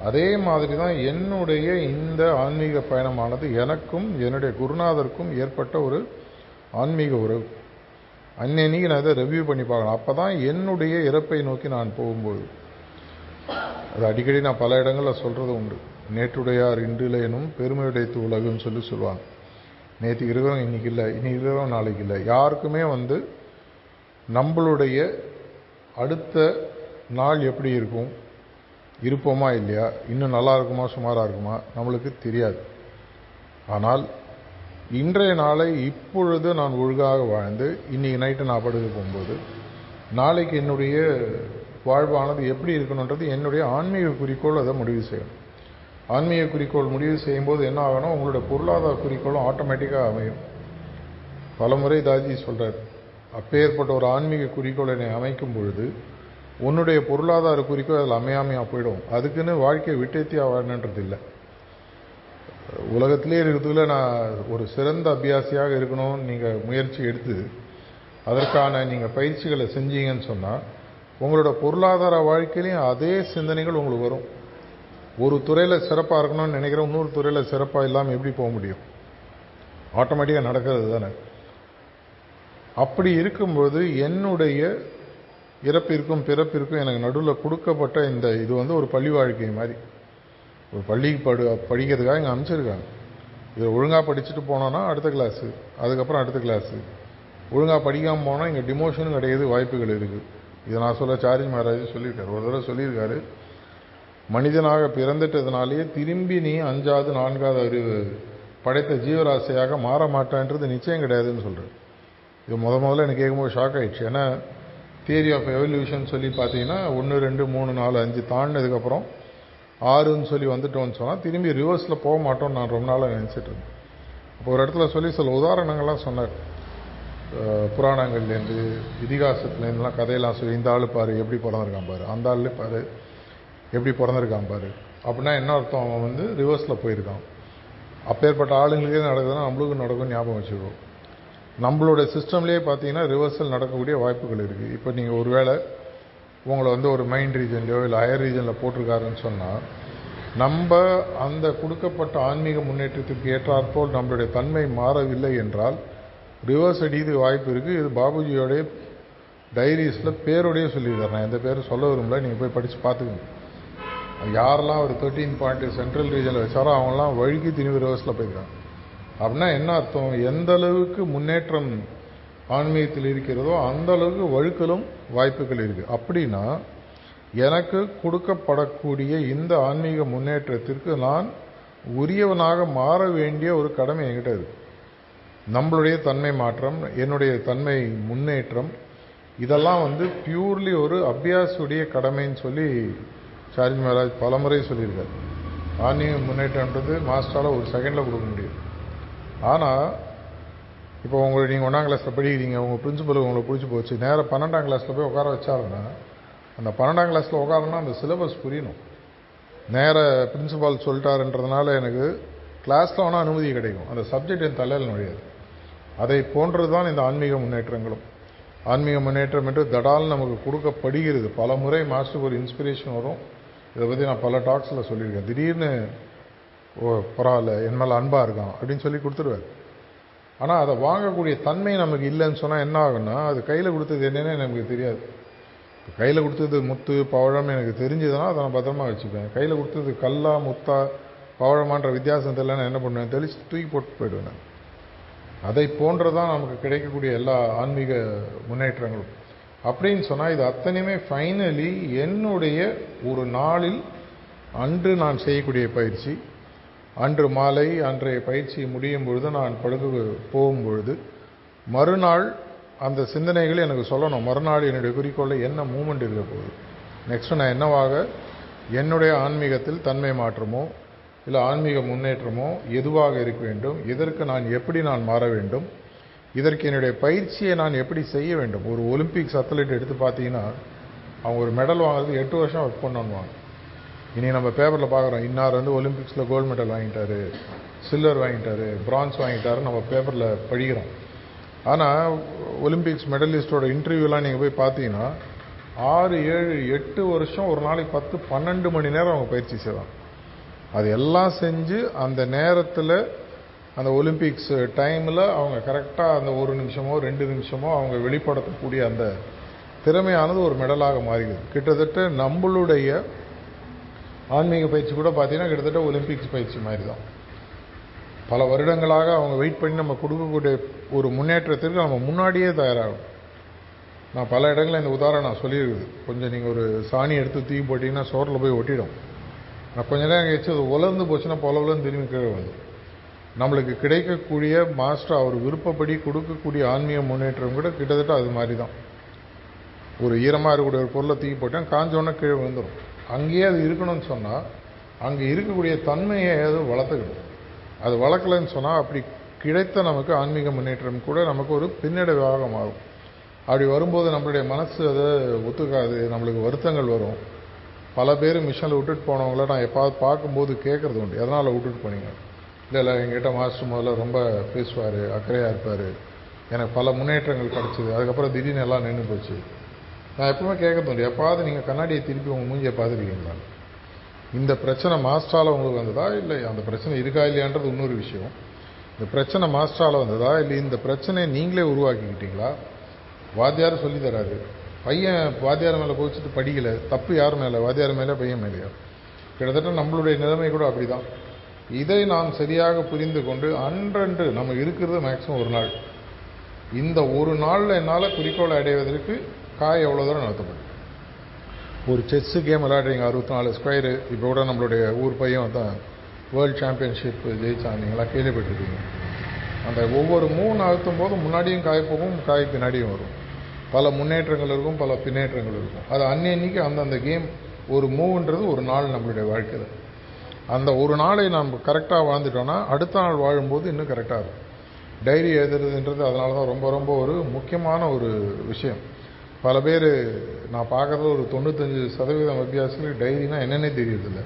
A: அதே மாதிரி தான் என்னுடைய இந்த ஆன்மீக பயணமானது எனக்கும் என்னுடைய குருநாதருக்கும் ஏற்பட்ட ஒரு ஆன்மீக உறவு. அன்னைக்கு நான் இதை ரிவ்யூ பண்ணி பார்க்கணும். அப்போ தான் என்னுடைய இறப்பை நோக்கி நான் போகும்போது, அது அடிக்கடி நான் பல இடங்களில் சொல்கிறது உண்டு. நேற்றுடையார் இன்றிலேனும் பெருமையுடைத்து உலகுன்னு சொல்லுவாங்க. நேற்றுக்கு இருக்கிறவங்க இன்னைக்கு இல்லை, இன்னைக்கு இருக்கிறவங்க நாளைக்கு இல்லை. யாருக்குமே நம்மளுடைய அடுத்த நாள் எப்படி இருக்கும், இருப்போமா இல்லையா, இன்னும் நல்லா இருக்குமா சுமாராக இருக்குமா நம்மளுக்கு தெரியாது. ஆனால் இன்றைய நாளை இப்பொழுது நான் ஒழுங்காக வாழ்ந்து இன்னைக்கு நைட்டு நான் படுக்க போகும்போது நாளைக்கு என்னுடைய வாழ்வானது எப்படி இருக்கணுன்றது என்னுடைய ஆன்மீக குறிக்கோள் அதை முடிவு செய்யும். ஆன்மீக குறிக்கோள் முடிவு செய்யும்போது என்ன ஆகணும், உங்களுடைய பொருளாதார குறிக்கோளும் ஆட்டோமேட்டிக்காக அமையும். பலமுறை தாஜி சொல்கிறார், அப்பேற்பட்ட ஒரு ஆன்மீக குறிக்கோளை அமைக்கும் பொழுது உன்னுடைய பொருளாதார குறிக்கோள் அதில் அமையாமையாக போயிடும். அதுக்குன்னு வாழ்க்கையை விட்டேத்தியா வாழணுன்றது இல்லை. உலகத்திலே இருக்கிறதுல நான் ஒரு சிறந்த அபியாசியாக இருக்கணும்னு நீங்கள் முயற்சி எடுத்து அதற்கான நீங்கள் பயிற்சிகளை செஞ்சீங்கன்னு சொன்னால் உங்களோட பொருளாதார வாழ்க்கையிலையும் அதே சிந்தனைகள் உங்களுக்கு வரும். ஒரு துறையில் சிறப்பாக இருக்கணும்னு நினைக்கிறேன், இன்னொரு துறையில் சிறப்பாக இல்லாமல் எப்படி போக முடியும்? ஆட்டோமேட்டிக்காக நடக்கிறது தானே. அப்படி இருக்கும்போது என்னுடைய இறப்பிற்கும் பிறப்பிற்கும் எனக்கு நடுவில் கொடுக்கப்பட்ட இது ஒரு பள்ளி வாழ்க்கை மாதிரி. ஒரு பள்ளிக்கு படிக்கிறதுக்காக இங்கே அனுப்பிச்சிருக்காங்க. இதை ஒழுங்காக படிச்சுட்டு போனோன்னா அடுத்த கிளாஸு, அதுக்கப்புறம் அடுத்த கிளாஸு. ஒழுங்காக படிக்காமல் போனால் இங்கே டிமோஷனும் கிடையாது, வாய்ப்புகள் இருக்குது. இதை நான் சொல்ல சார்ஜி மகாராஜ் சொல்லியிருக்காரு. ஒரு தடவை சொல்லியிருக்காரு, மனிதனாக பிறந்துட்டதுனாலேயே திரும்பி நீ 5வது 4வது அறிவு படைத்த ஜீவராசியாக மாற மாட்டான்றது நிச்சயம் கிடையாதுன்னு சொல்கிறேன். இது முதல்ல எனக்கு கேட்கும்போது ஷாக் ஆகிடுச்சு. ஏன்னா தியரி ஆஃப் எவல்யூஷன் சொல்லி பார்த்தீங்கன்னா 1 2 3 4 5 தாண்டினதுக்கப்புறம் 6ன்னு சொல்லி வந்துட்டோன்னு சொன்னால் திரும்பி ரிவர்ஸில் போக மாட்டோம்னு நான் ரொம்ப நாளாக நினச்சிட்டு இருந்தேன். அப்போ ஒரு இடத்துல சொல்லி சில உதாரணங்கள்லாம் சொன்னார். புராணங்கள்லேருந்து இதிகாசத்துலேருந்துலாம் கதையெல்லாம் சொல்லி, இந்த ஆள் பாரு எப்படி பிறந்திருக்கான் பாரு, அந்த ஆள் பாரு எப்படி பிறந்திருக்கான் பாரு. அப்படின்னா என்ன அர்த்தம், அவன் ரிவர்ஸில் போயிருக்கான். அப்பேற்பட்ட ஆளுங்களுக்கே நடக்குதுன்னா நம்மளுக்கும் நடக்கும், ஞாபகம் வச்சுக்கோ. நம்மளோட சிஸ்டம்லேயே பார்த்தீங்கன்னா ரிவர்சல் நடக்கக்கூடிய வாய்ப்புகள் இருக்குது. இப்போ நீங்கள் ஒரு வேளை உங்களை ஒரு மைண்ட் ரீஜன்லையோ இல்லை ஹையர் ரீஜனில் போட்டிருக்காருன்னு சொன்னால் நம்ம அந்த கொடுக்கப்பட்ட ஆன்மீக முன்னேற்றத்திற்கு ஏற்றாற்போல் நம்மளுடைய தன்மை மாறவில்லை என்றால் ரிவர்ஸ் அடிக்கிறதுக்கு வாய்ப்பு இருக்குது. இது பாபுஜியோடைய டைரிஸில் பேரோடையே சொல்லியிருக்காரு. நான் எந்த பேரும் சொல்ல விரும்பல, நீங்கள் போய் படித்து பார்த்துக்கோங்க. யாரெல்லாம் ஒரு 13 பாயிண்ட் சென்ட்ரல் ரீஜனில் வச்சாரோ அவங்களாம் வழிக்கு திரும்பி ரிவர்ஸில் போயிருக்காங்க. அப்படின்னா என்ன அர்த்தம், எந்த அளவுக்கு முன்னேற்றம் ஆன்மீகத்தில் இருக்கிறதோ அந்த அளவுக்கு வழுக்கலும் வாய்ப்புகள் இருக்குது. அப்படின்னா எனக்கு கொடுக்கப்படக்கூடிய இந்த ஆன்மீக முன்னேற்றத்திற்கு நான் உரியவனாக மாற வேண்டிய ஒரு கடமை என்கிட்ட இருக்கு. நம்மளுடைய தன்மை மாற்றம், என்னுடைய தன்மை முன்னேற்றம், இதெல்லாம் பியூர்லி ஒரு அபியாசுடைய கடமைன்னு சொல்லி சார்ஜி மகாராஜ் பலமுறை சொல்லியிருக்காரு. ஆன்மீக முன்னேற்றம்ன்றது மாஸ்டரால் ஒரு செகண்டில் கொடுக்க முடியும். ஆனால் இப்போ நீங்கள் 1ஆம் கிளாஸில் படிக்கிறீங்க, உங்கள் பிரின்சிபலுக்கு உங்களை பிடிச்சி போச்சு, நேராக 12ஆம் கிளாஸில் போய் உட்கார வச்சாருன்னா அந்த 12ஆம் கிளாஸில் உட்காரன்னா அந்த சிலபஸ் புரியணும். நேர பிரின்சிபால் சொல்லிட்டாருன்றதுனால எனக்கு கிளாஸில் வேணால் அனுமதி கிடைக்கும், அந்த சப்ஜெக்ட் என் தலையில் நுழையாது. அதை போன்றது தான் இந்த ஆன்மீக முன்னேற்றங்களும். ஆன்மீக முன்னேற்றம் என்று தடால் நமக்கு கொடுக்கப்படுகிறது. பல முறை மாஸ்டருக்கு ஒரு இன்ஸ்பிரேஷன் வரும். இதை பற்றி நான் பல டாக்ஸில் சொல்லியிருக்கேன். திடீர்னு பரவாயில்ல என் மேலே அன்பாக இருக்கான் அப்படின்னு சொல்லி கொடுத்துருவார். ஆனால் அதை வாங்கக்கூடிய தன்மை நமக்கு இல்லைன்னு சொன்னால் என்ன ஆகுன்னா, அது கையில் கொடுத்தது என்னென்னு நமக்கு தெரியாது. கையில் கொடுத்தது முத்து பவழம் எனக்கு தெரிஞ்சதுன்னா அதை நான் பத்திரமா வச்சுப்பேன். கையில் கொடுத்தது கல்லா முத்தா பவழமான்ற வித்தியாசம் தெரியலன்னு என்ன பண்ணுவேன், தெளிச்சு தூக்கி போட்டு போயிடுவேன். அதை போன்றதான் நமக்கு கிடைக்கக்கூடிய எல்லா ஆன்மீக முன்னேற்றங்களும். அப்படின்னு சொன்னால் இது அத்தனையுமே ஃபைனலி என்னுடைய ஒரு நாளில் அன்று நான் செய்யக்கூடிய பயிற்சி, அன்று மாலை அன்றைய பயிற்சி முடியும் பொழுது நான் படுக்க போகும்பொழுது மறுநாள் அந்த சிந்தனைகள் எனக்கு சொல்லணும். மறுநாள் என்னுடைய குறிக்கோளில் என்ன மூமெண்ட் இருக்க போகுது, நெக்ஸ்ட் நான் என்னவாக என்னுடைய ஆன்மீகத்தில் தன்மை மாற்றமோ இல்லை ஆன்மீக முன்னேற்றமோ எதுவாக இருக்க வேண்டும், இதற்கு நான் எப்படி நான் மாற வேண்டும், இதற்கு என்னுடைய பயிற்சியை நான் எப்படி செய்ய வேண்டும். ஒரு ஒலிம்பிக்ஸ் அத்லெட் எடுத்து பார்த்தீங்கன்னா அவங்க ஒரு மெடல் வாங்குறது 8 வருஷம் ஒர்க் பண்ணுவாங்க. இனி நம்ம பேப்பரில் பார்க்குறோம், இன்னார் வந்து ஒலிம்பிக்ஸில் கோல்டு மெடல் வாங்கிட்டாரு, சில்வர் வாங்கிட்டாரு, பிரான்ஸ் வாங்கிட்டாரு, நம்ம பேப்பரில் படிக்கிறோம். ஆனால் ஒலிம்பிக்ஸ் மெடலிஸ்டோட இன்டர்வியூலாம் நீங்கள் போய் பார்த்தீங்கன்னா 6, 7, 8 வருஷம் ஒரு நாளைக்கு 10, 12 மணி நேரம் அவங்க பயிற்சி செய்வாங்க. அது எல்லாம் செஞ்சு அந்த நேரத்தில் அந்த ஒலிம்பிக்ஸ் டைமில் அவங்க கரெக்டாக அந்த 1 நிமிஷமோ 2 நிமிஷமோ அவங்க வெளிப்படுத்தக்கூடிய அந்த திறமையானது ஒரு மெடலாக மாறிடுது. கிட்டத்தட்ட நம்மளுடைய ஆன்மீக பயிற்சி கூட பார்த்தீங்கன்னா கிட்டத்தட்ட ஒலிம்பிக்ஸ் பயிற்சி மாதிரி தான். பல வருடங்களாக அவங்க வெயிட் பண்ணி நம்ம கொடுக்கக்கூடிய ஒரு முன்னேற்றத்திற்கு நம்ம முன்னாடியே தயாராகும். நான் பல இடங்களில் இந்த உதாரணம் நான் சொல்லியிருக்குது. கொஞ்சம் நீங்கள் ஒரு சாணி எடுத்து தூக்கி போட்டிங்கன்னா சோரில் போய் ஒட்டிடும். நான் கொஞ்ச நேரம் கழிச்சு அது உலர்ந்து போச்சுன்னா பொலவுலன்னு திரும்பி கீழே வந்து நம்மளுக்கு கிடைக்கக்கூடிய மாஸ்டர் அவர் விருப்பப்படி கொடுக்கக்கூடிய ஆன்மீக முன்னேற்றம் கூட கிட்டத்தட்ட அது மாதிரி தான். ஒரு ஈரமாக இருக்கக்கூடிய ஒரு பொருளை தூக்கி போட்டேன், காஞ்சோன்னா கீழே விழுந்துடும். அங்கேயே அது இருக்கணும்னு சொன்னால் அங்கே இருக்கக்கூடிய தன்மையை அது வளர்த்துக்கணும். அது வளர்க்கலைன்னு சொன்னால் அப்படி கிடைத்த நமக்கு ஆன்மீக முன்னேற்றம் கூட நமக்கு ஒரு பின்னடைவாக மாறும். அப்படி வரும்போது நம்மளுடைய மனசு அதை ஒத்துக்காது, நம்மளுக்கு வருத்தங்கள் வரும். பல பேர் மிஷனில் விட்டுட்டு போனவங்கள நான் எப்பாவது பார்க்கும்போது கேட்குறது உண்டு, எதனால் விட்டுட்டு போனீங்க? இல்லை எங்கிட்ட மாஸ்டர் முதல்ல ரொம்ப பேசுவார், அக்கறையாக இருப்பார், எனக்கு பல முன்னேற்றங்கள் கிடச்சிது, அதுக்கப்புறம் திடீர்னு எல்லாம் நின்று போச்சு. நான் எப்பவுமே கேட்கறது உண்டு, எப்பாவது நீங்கள் கண்ணாடியை திருப்பி உங்கள் மூஞ்சியை பார்த்துருக்கீங்களா? இந்த பிரச்சனை மாஸ்டரால் உங்களுக்கு வந்ததா, இல்லை அந்த பிரச்சனை இருக்கா இல்லையான்றது இன்னொரு விஷயம். இந்த பிரச்சனை மாஸ்டரால் வந்ததா, இல்லை இந்த பிரச்சனையை நீங்களே உருவாக்கிக்கிட்டீங்களா? வாத்தியார் சொல்லி தராரு, பையன் வாத்தியார் மேலே போச்சுட்டு படிக்கலை, தப்பு யார் மேலே? வாத்தியார் மேலே, பையன் மேலேயா? கிட்டத்தட்ட நம்மளுடைய நிலைமை கூட அப்படி தான். இதை நாம் சரியாக புரிந்து கொண்டு அன்றன்று நம்ம இருக்கிறது மேக்ஸிமம் ஒரு நாள். இந்த ஒரு நாளில் என்னால் குறிக்கோளை அடைவதற்கு காய் எவ்வளோ தூரம் நடத்தப்படும். ஒரு செஸ்ஸு கேம் விளையாடுறீங்க, 64 ஸ்கொயரு. இப்போ கூட நம்மளுடைய ஊர் பையன் தான் வேர்ல்டு சாம்பியன்ஷிப் ஜெயிச்சான், நீங்களா கேள்விப்பட்டிருக்கீங்க. அந்த ஒவ்வொரு மூணு அழுத்தும் போது முன்னாடியும் காய் போகும், காய் பின்னாடியும் வரும். பல முன்னேற்றங்கள் இருக்கும், பல பின்னேற்றங்கள் இருக்கும். அது அன்னைக்கு அந்தந்த கேம் ஒரு மூவ்ன்றது ஒரு நாள் நம்மளுடைய வாழ்க்கையில். அந்த ஒரு நாளை நாம் கரெக்டாக வாழ்ந்துட்டோன்னா அடுத்த நாள் வாழும்போது இன்னும் கரெக்டாக இருக்கும். டைரி எழுதுறதுன்றது அதனால தான் ரொம்ப ரொம்ப ஒரு முக்கியமான ஒரு விஷயம். பல பேர் நான் பார்க்குறது ஒரு 95% வித்தியாசத்துக்கு டைரினா என்னென்னே தெரியறதில்லை.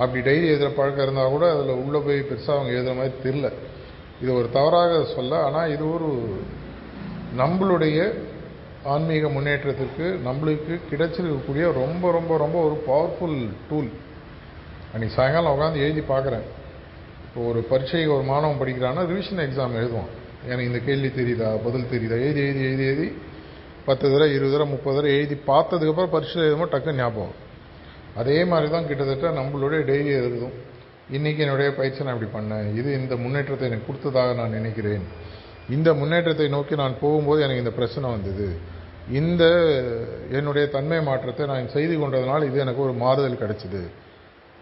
A: அப்படி டைரி எழுதுகிற பழக்கம் இருந்தால் கூட அதில் உள்ளே போய் பெருசாக அவங்க எழுதுகிற மாதிரி தெரியல. இது ஒரு தவறாக சொல்ல, ஆனால் இது ஒரு நம்மளுடைய ஆன்மீக முன்னேற்றத்திற்கு நம்மளுக்கு கிடைச்சிருக்கக்கூடிய ரொம்ப ரொம்ப ரொம்ப ஒரு பவர்ஃபுல் டூல். அன்றைக்கி சாயங்காலம் உட்காந்து எழுதி பார்க்குறேன். இப்போ ஒரு பரீட்சைக்கு ஒரு மாணவன் படிக்கிறான்னா ரிவிஷன் எக்ஸாம் எழுதுவான். எனக்கு இந்த கேள்வி தெரியுதா, பதில் தெரியுதா, எழுதி எழுதி எழுதி எழுதி 10 தடவை 20 தடவை 30 தடவை எழுதி பார்த்ததுக்கப்புறம் பரீட்சை எழுதும்போது டக்குன்னு ஞாபகம். அதே மாதிரி தான் கிட்டத்தட்ட நம்மளுடைய டெய்லி எழுதும். இன்றைக்கி என்னுடைய பயிற்சி நான் இப்படி பண்ணேன், இது இந்த முன்னேற்றத்தை எனக்கு கொடுத்ததாக நான் நினைக்கிறேன், இந்த முன்னேற்றத்தை நோக்கி நான் போகும்போது எனக்கு இந்த பிரச்சனை வந்தது, இந்த என்னுடைய தன்மை மாற்றத்தை நான் செய்து கொண்டதுனால இது எனக்கு ஒரு மாறுதல் கிடைச்சிது,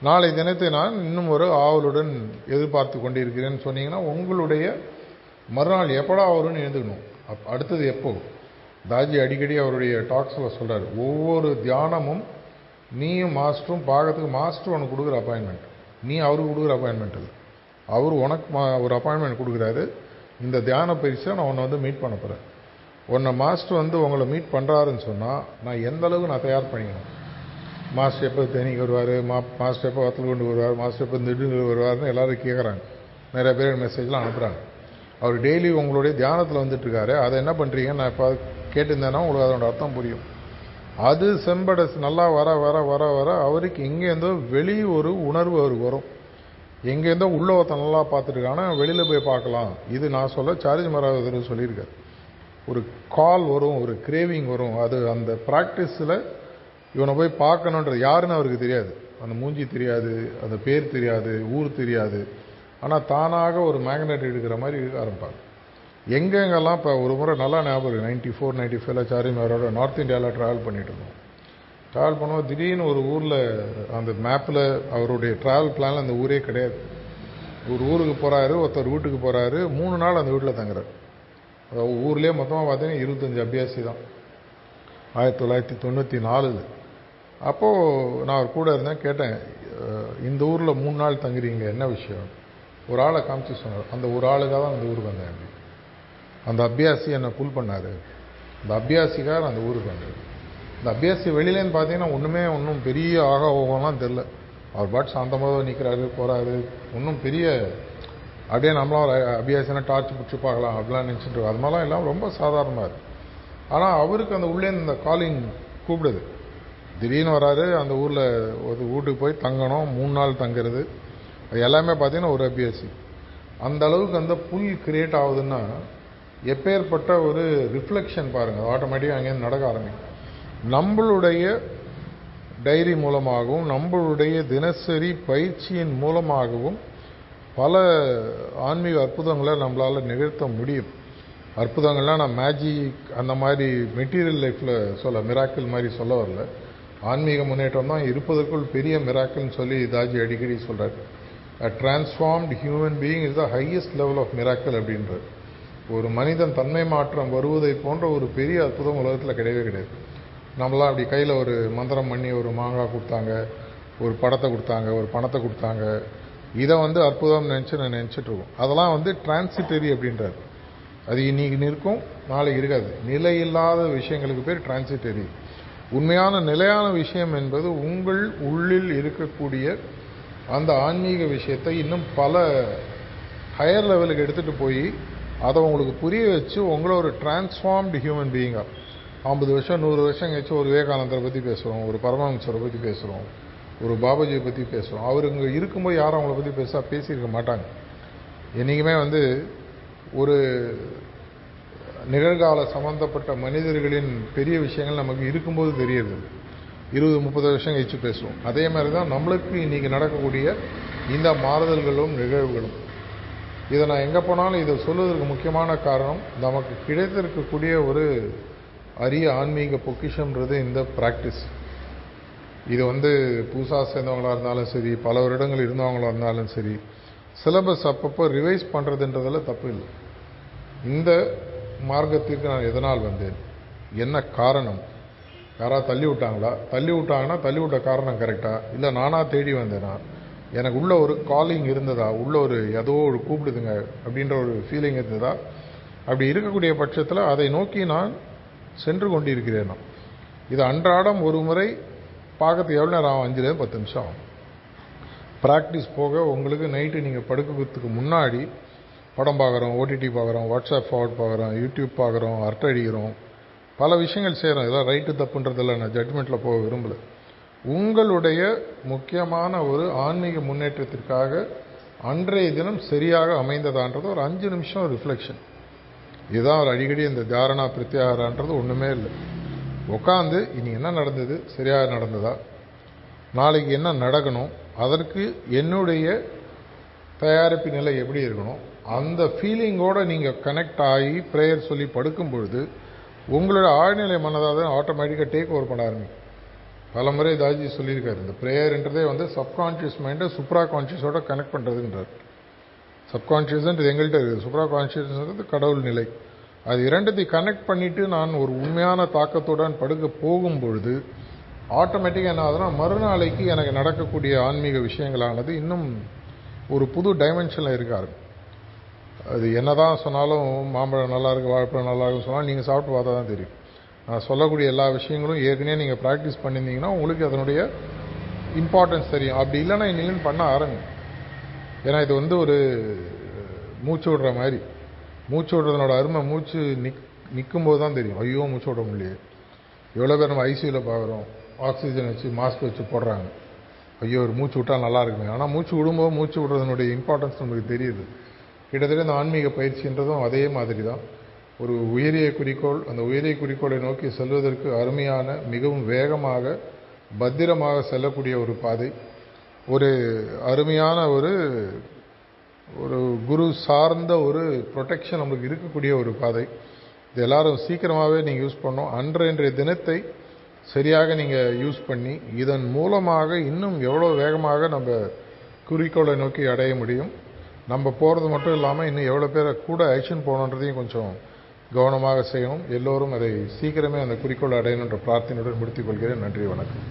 A: நாளை தினத்தை நான் இன்னும் ஒரு ஆவலுடன் எதிர்பார்த்து கொண்டிருக்கிறேன்னு சொன்னீங்கன்னா உங்களுடைய மறுநாள் எப்படா வரும்னு எழுந்துக்கணும். அடுத்தது எப்போ? தாஜி அடிக்கடி அவருடைய டாக்ஸில் சொல்கிறார், ஒவ்வொரு தியானமும் நீயும் மாஸ்டரும் பார்க்கறதுக்கு மாஸ்டர் உனக்கு கொடுக்குற அப்பாயின்மெண்ட், நீ அவருக்கு கொடுக்குற அப்பாயின்மெண்ட் இல்லை. அவர் உனக்கு ஒரு அப்பாயின்மெண்ட் கொடுக்குறாரு. இந்த தியான பயிற்சியை நான் உன்னை வந்து மீட் பண்ண போகிறேன். உன்னை மாஸ்டர் வந்து உங்களை மீட் பண்ணுறாருன்னு சொன்னால் நான் எந்த அளவுக்கு நான் தயார் பண்ணிக்கணும். மாஸ்டர் எப்போ தேனிக்கு வருவார், மாஸ்டர் எப்போ வத்தல் கொண்டு வருவார், மாஸ்டர் எப்போ திடீர்னு வருவார்னு எல்லோரும் கேட்குறாங்க. நிறைய பேர் மெசேஜ்லாம் அனுப்புகிறாங்க. அவர் டெய்லி உங்களுடைய தியானத்தில் வந்துட்டுருக்காரு, அதை என்ன பண்ணுறீங்க நான் இப்போ கேட்டிருந்தேன்னா உங்களுக்கு அதோட அர்த்தம் புரியும். அது செம்பட நல்லா வர வர வர வர அவருக்கு எங்கேருந்தோ வெளி ஒரு உணர்வு அவருக்கு வரும். எங்கேருந்தோ உள்ள ஒருத்தன் நல்லா பார்த்துருக்கானா வெளியில் போய் பார்க்கலாம். இது நான் சொல்ல சார்ஜ் மராவதர் சொல்லியிருக்காரு. ஒரு கால் வரும், ஒரு கிரேவிங் வரும். அது அந்த ப்ராக்டிஸில் இவனை போய் பார்க்கணுன்றது யாருன்னு அவருக்கு தெரியாது, அந்த மூஞ்சி தெரியாது, அந்த பேர் தெரியாது, ஊர் தெரியாது. ஆனால் தானாக ஒரு மேக்னெட் எடுக்கிற மாதிரி இருக்க ஆரம்பிப்பாங்க. எங்கெங்கெல்லாம் இப்போ ஒரு முறை நல்லா ஞாபகம் 94, 95 சாரிமாரோட நார்த் இந்தியாவில் ட்ராவல் பண்ணிட்டு இருந்தோம். ட்ராவல் பண்ணுவோம், திடீர்னு ஒரு ஊரில் அந்த மேப்பில் அவருடைய ட்ராவல் பிளானில் அந்த ஊரே கிடையாது. ஒரு ஊருக்கு போகிறாரு, ஒருத்தர் வீட்டுக்கு போகிறாரு, 3 நாள் அந்த வீட்டில் தங்குறாரு. ஊர்லேயே மொத்தமாக பார்த்தீங்கன்னா 25 அபியாசி தான். 1994. அப்போது நான் அவர் கூட இருந்தேன். கேட்டேன், இந்த ஊரில் 3 நாள் தங்குறீங்க, என்ன விஷயம்? ஒரு ஆளை காமிச்சு சொன்னார். அந்த ஒரு ஆளுக்காக தான் அந்த ஊருக்கு வந்தேன். அப்படி அந்த அபியாசி என்னை புல் பண்ணார். அந்த அபியாசிக்காக அந்த ஊருக்கு வந்தேன். இந்த அபியாசி வெளியிலேருந்து பார்த்தீங்கன்னா ஒன்றும் பெரிய ஆகா ஓகம்லாம் தெரில. அவர் பாட் சாந்தமாக நிற்கிறாரு போகிறாரு. ஒன்றும் பெரிய அப்படியே நம்மளாம் அபியாசினா டார்ச் பிடிச்சி பார்க்கலாம் அப்படிலாம் நினச்சிட்டு இருக்கோம். அது மாதிரிலாம் எல்லாம் ரொம்ப சாதாரணமாக இருக்குது. ஆனால் அவருக்கு அந்த உள்ளே இந்த காலிங் கூப்பிடுது. திடீர்னு வராரு. அந்த ஊரில் ஒரு வீட்டுக்கு போய் தங்கணும், 3 நாள் தங்குறது. அது எல்லாமே பார்த்தீங்கன்னா ஒரு அபியாசி. அந்த அளவுக்கு அந்த புல் கிரியேட் ஆகுதுன்னா எப்பேற்பட்ட ஒரு ரிஃப்ளெக்ஷன் பாருங்கள். ஆட்டோமேட்டிக்காக அங்கேருந்து நடக்க ஆரம்பிக்கும். நம்மளுடைய டைரி மூலமாகவும் நம்மளுடைய தினசரி பயிற்சியின் மூலமாகவும் பல ஆன்மீக அற்புதங்களை நம்மளால் நிகழ்த்த முடியும். அற்புதங்கள்லாம் நான் மேஜிக் அந்த மாதிரி மெட்டீரியல் லைஃப்பில் சொல்ல மிராக்கிள் மாதிரி சொல்ல வரல. ஆன்மீக முன்னேற்றம் தான் இருப்பதற்குள் பெரிய மிராக்கிள்னு சொல்லி தாஜி அடிக்கடி சொல்கிறார். A transformed human being is the highest level of miracle அப்படின்றார். ஒரு மனிதன் தன்மை மாற்றம் வருவதை போன்ற ஒரு பெரிய அற்புதம் உலகத்தில் கிடையவே கிடையாது. நம்மளாம் அப்படி கையில் ஒரு மந்திரம் பண்ணி ஒரு மாங்காய் கொடுத்தாங்க, ஒரு படத்தை கொடுத்தாங்க, ஒரு பணத்தை கொடுத்தாங்க, இதை அற்புதம் நான் நினச்சிட்ருக்கோம். அதெல்லாம் டிரான்சிட்டரி அப்படின்றார். அது இன்னைக்கு நிற்கும், நாளைக்கு இருக்காது. நிலையில்லாத விஷயங்களுக்கு பேர் டிரான்சிட்டரி. உண்மையான நிலையான விஷயம் என்பது உங்கள் உள்ளில் இருக்கக்கூடிய அந்த ஆன்மீக விஷயத்தை இன்னும் பல ஹையர் லெவலுக்கு எடுத்துகிட்டு போய் அதை உங்களுக்கு புரிய வச்சு உங்களை ஒரு டிரான்ஸ்ஃபார்ம்டு ஹியூமன் பீயிங்காக 50 வருஷம் 100 வருஷம் கழிச்சு ஒரு விவேகானந்தரை பற்றி பேசுகிறோம், ஒரு பரமஹம்சரை பற்றி பேசுகிறோம், ஒரு பாபாஜியை பற்றி பேசுகிறோம். அவர் இங்கே இருக்கும்போது யாரும் அவங்கள பற்றி பேசியிருக்க மாட்டாங்க. என்றைக்குமே ஒரு நிகழ்கால சம்பந்தப்பட்ட மனிதர்களின் பெரிய விஷயங்கள் நமக்கு இருக்கும்போது தெரியுது. 20-30 வருஷம் கழிச்சு பேசுவோம். அதே மாதிரி தான் நம்மளுக்கு இன்றைக்கி நடக்கக்கூடிய இந்த மாறுதல்களும் நிகழ்வுகளும். இதை நான் எங்கே போனாலும் இதை சொல்வதற்கு முக்கியமான காரணம், நமக்கு கிடைத்திருக்கக்கூடிய ஒரு அரிய ஆன்மீக பொக்கிஷம்ன்றது இந்த ப்ராக்டிஸ். இது புதுசாக சேர்ந்தவங்களாக இருந்தாலும் சரி, பல வருடங்கள் இருந்தவங்களாக இருந்தாலும் சரி, சிலபஸ் அப்பப்போ ரிவைஸ் பண்ணுறதுன்றதில் தப்பு இல்லை. இந்த மார்க்கத்திற்கு நான் எதனால் வந்தேன், என்ன காரணம், யாராவது தள்ளி விட்டாங்களா, தள்ளி விட்ட காரணம் கரெக்டாக இல்லை, நானாக தேடி வந்தேனா, எனக்கு உள்ள ஒரு காலிங் இருந்ததா, உள்ள ஒரு ஏதோ ஒரு கூப்பிடுதுங்க அப்படின்ற ஒரு ஃபீலிங் இருந்ததா, அப்படி இருக்கக்கூடிய பட்சத்தில் அதை நோக்கி நான் சென்று கொண்டிருக்கிறேன். இது அன்றாடம் ஒரு முறை பார்க்கறதுக்கு எவ்வளோ நேரம் ஆகும், 5-10 நிமிஷம் ஆகும். ப்ராக்டிஸ் போக உங்களுக்கு நைட்டு நீங்கள் படுக்கிறதுக்கு முன்னாடி படம் பார்க்குறோம், ஓடிடி பார்க்குறோம், வாட்ஸ்அப் ஃபார்வர்ட் பார்க்குறோம், யூடியூப் பார்க்குறோம், அரட்டை அடிக்கிறோம், பல விஷயங்கள் செய்கிறோம். இதெல்லாம் ரைட்டு தப்புன்றதில்லை, நான் ஜட்மெண்ட்டில் போக விரும்பலை. உங்களுடைய முக்கியமான ஒரு ஆன்மீக முன்னேற்றத்திற்காக அன்றைய தினம் சரியாக அமைந்ததான்றது ஒரு 5 நிமிஷம் ரிஃப்ளெக்ஷன். இதுதான் ஒரு அடிக்கடி இந்த தாரணா பிரத்யாகாரன்றது ஒன்றுமே இல்லை. உட்காந்து இனி என்ன நடந்தது, சரியாக நடந்ததா, நாளைக்கு என்ன நடக்கணும், அதற்கு என்னுடைய தயாரிப்பு நிலை எப்படி இருக்கணும், அந்த ஃபீலிங்கோடு நீங்கள் கனெக்ட் ஆகி ப்ரேயர் சொல்லி படுக்கும் பொழுது உங்களோட ஆழ்நிலை மனதாக ஆட்டோமேட்டிக்காக டேக் ஓவர் பண்ண ஆரம்பிக்கும். பல முறை தாஜி சொல்லியிருக்காரு, இந்த ப்ரேயர்ன்றதே சப்கான்ஷியஸ் மைண்டை சூப்ரா கான்ஷியஸோட கனெக்ட் பண்ணுறதுன்றார். சப்கான்ஷியஸ்ன்றது எங்கள்கிட்ட இருக்குது, சூப்ரா கான்ஷியஸ்ன்றது கடவுள் நிலை. அது இரண்டத்தையும் கனெக்ட் பண்ணிவிட்டு நான் ஒரு உண்மையான தாக்கத்துடன் படுக்க போகும் பொழுது ஆட்டோமேட்டிக்காக என்ன ஆகுதுன்னா, மறுநாளைக்கு எனக்கு நடக்கக்கூடிய ஆன்மீக விஷயங்களானது இன்னும் ஒரு புது டைமென்ஷனில் இருக்காரு. அது என்ன தான் சொன்னாலும் மாம்பழம் நல்லா இருக்குது, வாழைப்பழம் நல்லா இருக்குன்னு சொன்னால் நீங்கள் சாப்பிட்டு பார்த்தா தான் தெரியும். நான் சொல்லக்கூடிய எல்லா விஷயங்களும் ஏற்கனவே நீங்கள் ப்ராக்டிஸ் பண்ணியிருந்தீங்கன்னா உங்களுக்கு அதனுடைய இம்பார்ட்டன்ஸ் தெரியும். அப்படி இல்லைன்னா இன்னும் பண்ண ஆரம்பிங்க. ஏன்னா இது ஒரு மூச்சு விடுற மாதிரி. மூச்சு விடுறதுனோட அருமை மூச்சு நிற்கும்போது தான் தெரியும். ஐயோ மூச்சு விட முடியலையே. எவ்வளோ பேர் நம்ம ஐசியூவில் பார்க்குறோம், ஆக்சிஜன் வச்சு மாஸ்க் வச்சு போடுறாங்க. ஐயோ ஒரு மூச்சு விட்டால் நல்லா இருக்குமே. ஆனால் மூச்சு விடும்போது மூச்சு விடுறதுனுடைய இம்பார்ட்டன்ஸ் நமக்கு தெரியுது. கிட்டத்தட்ட இந்த ஆன்மீக பயிற்சின்றதும் அதே மாதிரி தான். ஒரு உயரிய குறிக்கோள், அந்த உயரிய குறிக்கோளை நோக்கி செல்வதற்கு அருமையான, மிகவும் வேகமாக பத்திரமாக செல்லக்கூடிய ஒரு பாதை, ஒரு அருமையான ஒரு குரு சார்ந்த ஒரு ப்ரொடெக்ஷன் நம்மளுக்கு இருக்கக்கூடிய ஒரு பாதை. இது எல்லாரும் சீக்கிரமாகவே நீங்கள் யூஸ் பண்ணோம். அன்றைய தினத்தை சரியாக நீங்கள் யூஸ் பண்ணி இதன் மூலமாக இன்னும் எவ்வளோ வேகமாக நம்ம குறிக்கோளை நோக்கி அடைய முடியும். நம்ம போகிறது மட்டும் இல்லாமல் இன்னும் எவ்வளோ பேரை கூட ஆக்ஷன் போகணுன்றதையும் கொஞ்சம் கவனமாக செய்யணும். எல்லோரும் அதை சீக்கிரமே அந்த குறிக்கோளை அடையணுன்ற பிரார்த்தனையுடன் முடித்துக் கொள்கிறேன். நன்றி, வணக்கம்.